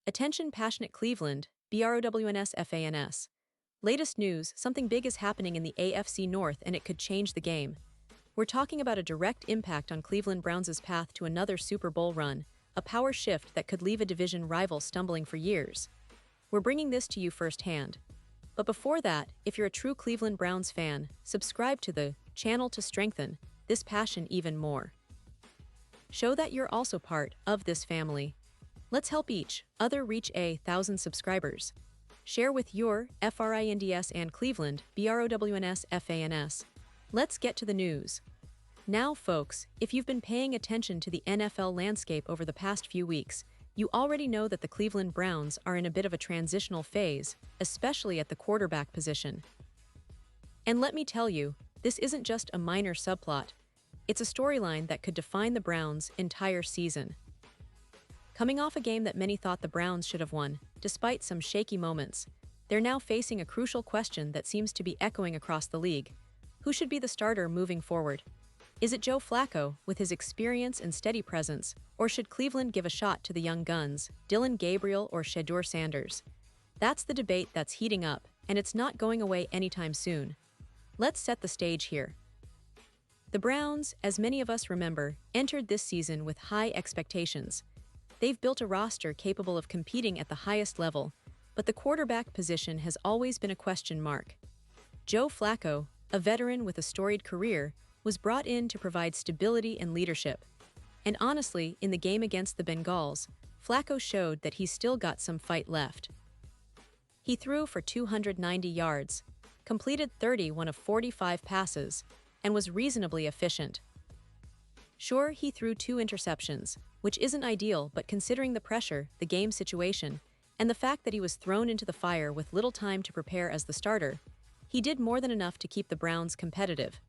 Attention passionate Cleveland, BROWNS. Latest news, something big is happening in the AFC North and it could change the game. We're talking about a direct impact on Cleveland Browns' path to another Super Bowl run, a power shift that could leave a division rival stumbling for years. We're bringing this to you firsthand. But before that, if you're a true Cleveland Browns fan, subscribe to the channel to strengthen this passion even more. Show that you're also part of this family. Let's help each other reach 1,000 subscribers. Share with your FRINDS and Cleveland BROWNS. Let's get to the news. Now, folks, if you've been paying attention to the NFL landscape over the past few weeks, you already know that the Cleveland Browns are in a bit of a transitional phase, especially at the quarterback position. And let me tell you, this isn't just a minor subplot. It's a storyline that could define the Browns' entire season. Coming off a game that many thought the Browns should have won, despite some shaky moments, they're now facing a crucial question that seems to be echoing across the league. Who should be the starter moving forward? Is it Joe Flacco, with his experience and steady presence, or should Cleveland give a shot to the young guns, Dillon Gabriel or Shedeur Sanders? That's the debate that's heating up, and it's not going away anytime soon. Let's set the stage here. The Browns, as many of us remember, entered this season with high expectations. They've built a roster capable of competing at the highest level, but the quarterback position has always been a question mark. Joe Flacco, a veteran with a storied career, was brought in to provide stability and leadership. And honestly, in the game against the Bengals, Flacco showed that he's still got some fight left. He threw for 290 yards, completed 31 of 45 passes, and was reasonably efficient. Sure, he threw 2 interceptions, which isn't ideal, but considering the pressure, the game situation, and the fact that he was thrown into the fire with little time to prepare as the starter, he did more than enough to keep the Browns competitive.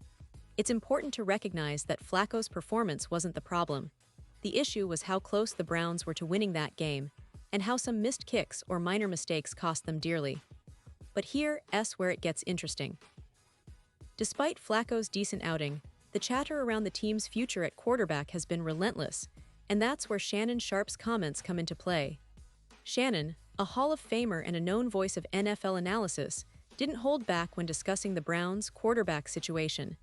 It's important to recognize that Flacco's performance wasn't the problem. The issue was how close the Browns were to winning that game, and how some missed kicks or minor mistakes cost them dearly. But here's where it gets interesting. Despite Flacco's decent outing, the chatter around the team's future at quarterback has been relentless, and that's where Shannon Sharpe's comments come into play. Shannon, a Hall of Famer and a known voice of NFL analysis, didn't hold back when discussing the Browns' quarterback situation.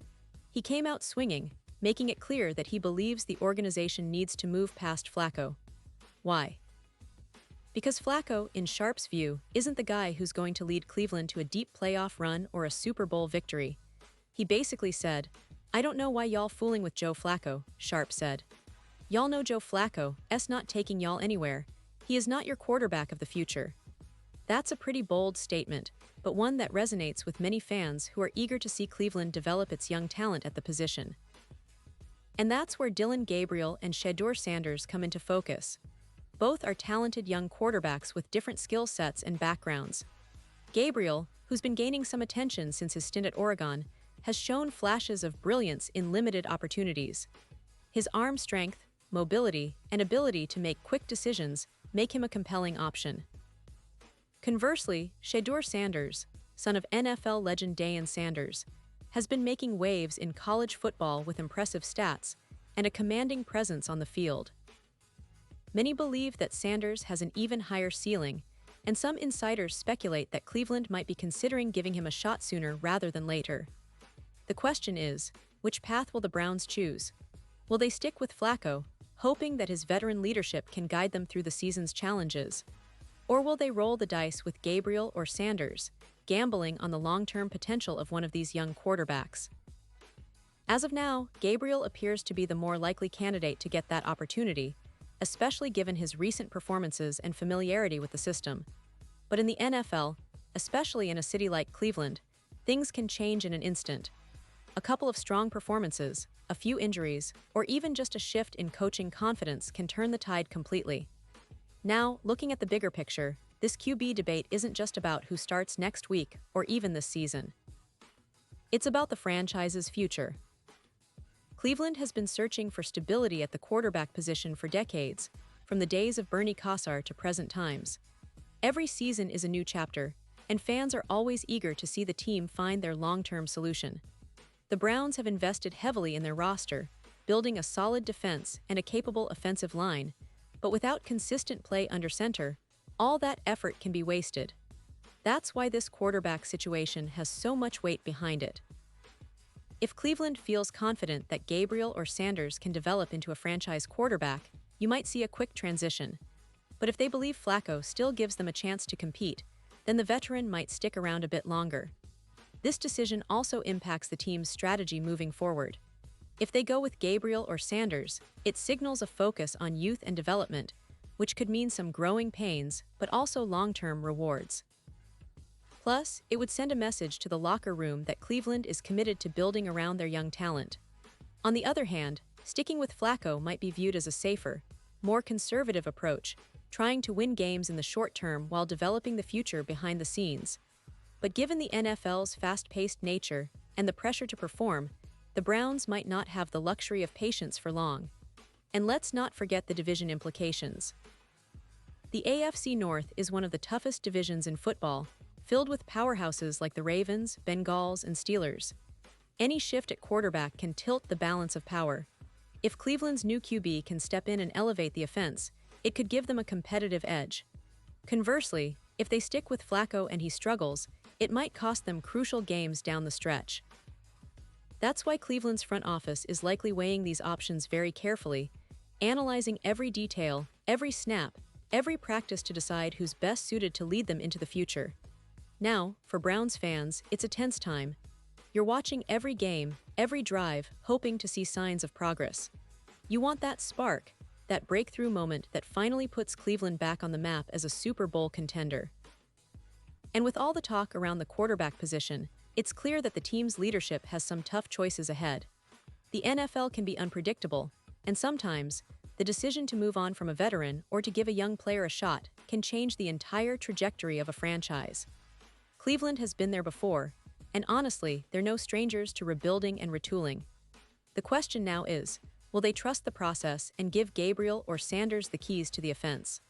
He came out swinging, making it clear that he believes the organization needs to move past Flacco. Why? Because Flacco, in Sharpe's view, isn't the guy who's going to lead Cleveland to a deep playoff run or a Super Bowl victory. He basically said, "I don't know why y'all fooling with Joe Flacco," Sharpe said. "Y'all know Joe Flacco's not taking y'all anywhere. He is not your quarterback of the future." That's a pretty bold statement, but one that resonates with many fans who are eager to see Cleveland develop its young talent at the position. And that's where Dillon Gabriel and Shedeur Sanders come into focus. Both are talented young quarterbacks with different skill sets and backgrounds. Gabriel, who's been gaining some attention since his stint at Oregon, has shown flashes of brilliance in limited opportunities. His arm strength, mobility, and ability to make quick decisions make him a compelling option. Conversely, Shedeur Sanders, son of NFL legend Deion Sanders, has been making waves in college football with impressive stats and a commanding presence on the field. Many believe that Sanders has an even higher ceiling, and some insiders speculate that Cleveland might be considering giving him a shot sooner rather than later. The question is, which path will the Browns choose? Will they stick with Flacco, hoping that his veteran leadership can guide them through the season's challenges? Or will they roll the dice with Gabriel or Sanders, gambling on the long-term potential of one of these young quarterbacks? As of now, Gabriel appears to be the more likely candidate to get that opportunity, especially given his recent performances and familiarity with the system. But in the NFL, especially in a city like Cleveland, things can change in an instant. A couple of strong performances, a few injuries, or even just a shift in coaching confidence can turn the tide completely. Now, looking at the bigger picture, this QB debate isn't just about who starts next week or even this season. It's about the franchise's future. Cleveland has been searching for stability at the quarterback position for decades, from the days of Bernie Kosar to present times. Every season is a new chapter, and fans are always eager to see the team find their long-term solution. The Browns have invested heavily in their roster, building a solid defense and a capable offensive line, but without consistent play under center, all that effort can be wasted. That's why this quarterback situation has so much weight behind it. If Cleveland feels confident that Gabriel or Sanders can develop into a franchise quarterback, you might see a quick transition. But if they believe Flacco still gives them a chance to compete, then the veteran might stick around a bit longer. This decision also impacts the team's strategy moving forward. If they go with Gabriel or Sanders, it signals a focus on youth and development, which could mean some growing pains, but also long-term rewards. Plus, it would send a message to the locker room that Cleveland is committed to building around their young talent. On the other hand, sticking with Flacco might be viewed as a safer, more conservative approach, trying to win games in the short term while developing the future behind the scenes. But given the NFL's fast-paced nature and the pressure to perform, the Browns might not have the luxury of patience for long. And let's not forget the division implications. The AFC North is one of the toughest divisions in football, filled with powerhouses like the Ravens, Bengals, and Steelers. Any shift at quarterback can tilt the balance of power. If Cleveland's new QB can step in and elevate the offense, it could give them a competitive edge. Conversely, if they stick with Flacco and he struggles, it might cost them crucial games down the stretch. That's why Cleveland's front office is likely weighing these options very carefully, analyzing every detail, every snap, every practice to decide who's best suited to lead them into the future. Now, for Browns fans, it's a tense time. You're watching every game, every drive, hoping to see signs of progress. You want that spark, that breakthrough moment that finally puts Cleveland back on the map as a Super Bowl contender. And with all the talk around the quarterback position, it's clear that the team's leadership has some tough choices ahead. The NFL can be unpredictable, and sometimes, the decision to move on from a veteran or to give a young player a shot can change the entire trajectory of a franchise. Cleveland has been there before, and honestly, they're no strangers to rebuilding and retooling. The question now is, will they trust the process and give Gabriel or Sanders the keys to the offense?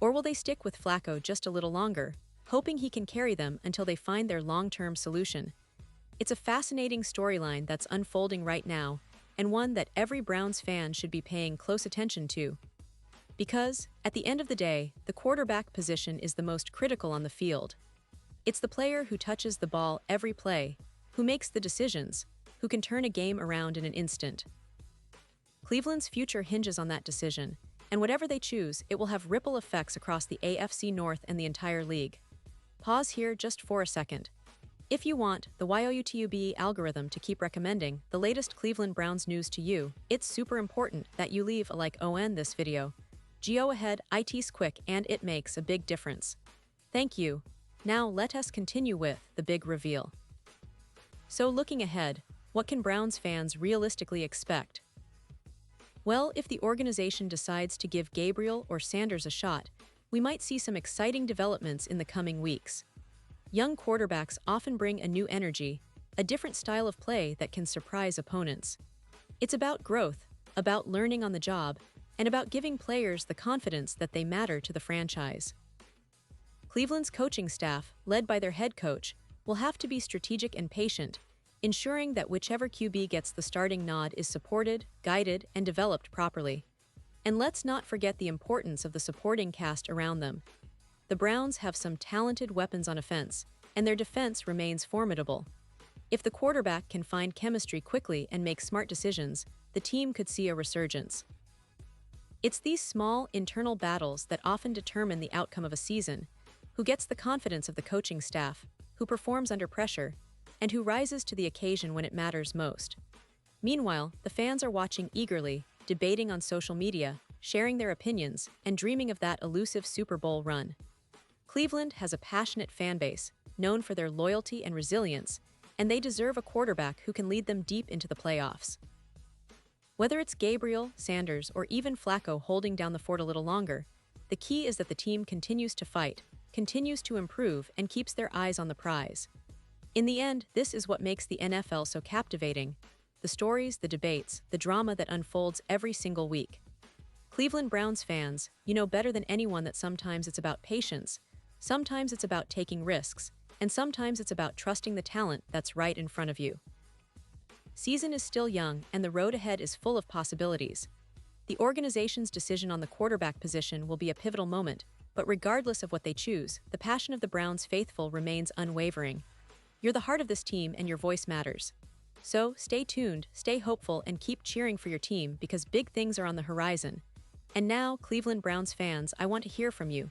Or will they stick with Flacco just a little longer, hoping he can carry them until they find their long-term solution? It's a fascinating storyline that's unfolding right now, and one that every Browns fan should be paying close attention to. Because, at the end of the day, the quarterback position is the most critical on the field. It's the player who touches the ball every play, who makes the decisions, who can turn a game around in an instant. Cleveland's future hinges on that decision, and whatever they choose, it will have ripple effects across the AFC North and the entire league. Pause here just for a second. If you want the YouTube algorithm to keep recommending the latest Cleveland Browns news to you, it's super important that you leave a like on this video. Go ahead, it's quick and it makes a big difference. Thank you. Now let us continue with the big reveal. So looking ahead, what can Browns fans realistically expect? Well, if the organization decides to give Gabriel or Sanders a shot, we might see some exciting developments in the coming weeks. Young quarterbacks often bring a new energy, a different style of play that can surprise opponents. It's about growth, about learning on the job, and about giving players the confidence that they matter to the franchise. Cleveland's coaching staff, led by their head coach, will have to be strategic and patient, ensuring that whichever QB gets the starting nod is supported, guided, and developed properly. And let's not forget the importance of the supporting cast around them. The Browns have some talented weapons on offense, and their defense remains formidable. If the quarterback can find chemistry quickly and make smart decisions, the team could see a resurgence. It's these small, internal battles that often determine the outcome of a season: who gets the confidence of the coaching staff, who performs under pressure, and who rises to the occasion when it matters most. Meanwhile, the fans are watching eagerly, debating on social media, sharing their opinions, and dreaming of that elusive Super Bowl run. Cleveland has a passionate fan base, known for their loyalty and resilience, and they deserve a quarterback who can lead them deep into the playoffs. Whether it's Gabriel, Sanders, or even Flacco holding down the fort a little longer, the key is that the team continues to fight, continues to improve, and keeps their eyes on the prize. In the end, this is what makes the NFL so captivating: the stories, the debates, the drama that unfolds every single week. Cleveland Browns fans, you know better than anyone that sometimes it's about patience, sometimes it's about taking risks, and sometimes it's about trusting the talent that's right in front of you. Season is still young, and the road ahead is full of possibilities. The organization's decision on the quarterback position will be a pivotal moment, but regardless of what they choose, the passion of the Browns faithful remains unwavering. You're the heart of this team and your voice matters. So, stay tuned, stay hopeful, and keep cheering for your team because big things are on the horizon. And now, Cleveland Browns fans, I want to hear from you.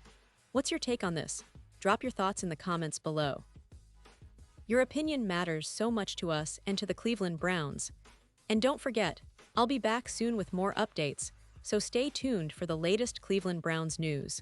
What's your take on this? Drop your thoughts in the comments below. Your opinion matters so much to us and to the Cleveland Browns. And don't forget, I'll be back soon with more updates, so stay tuned for the latest Cleveland Browns news.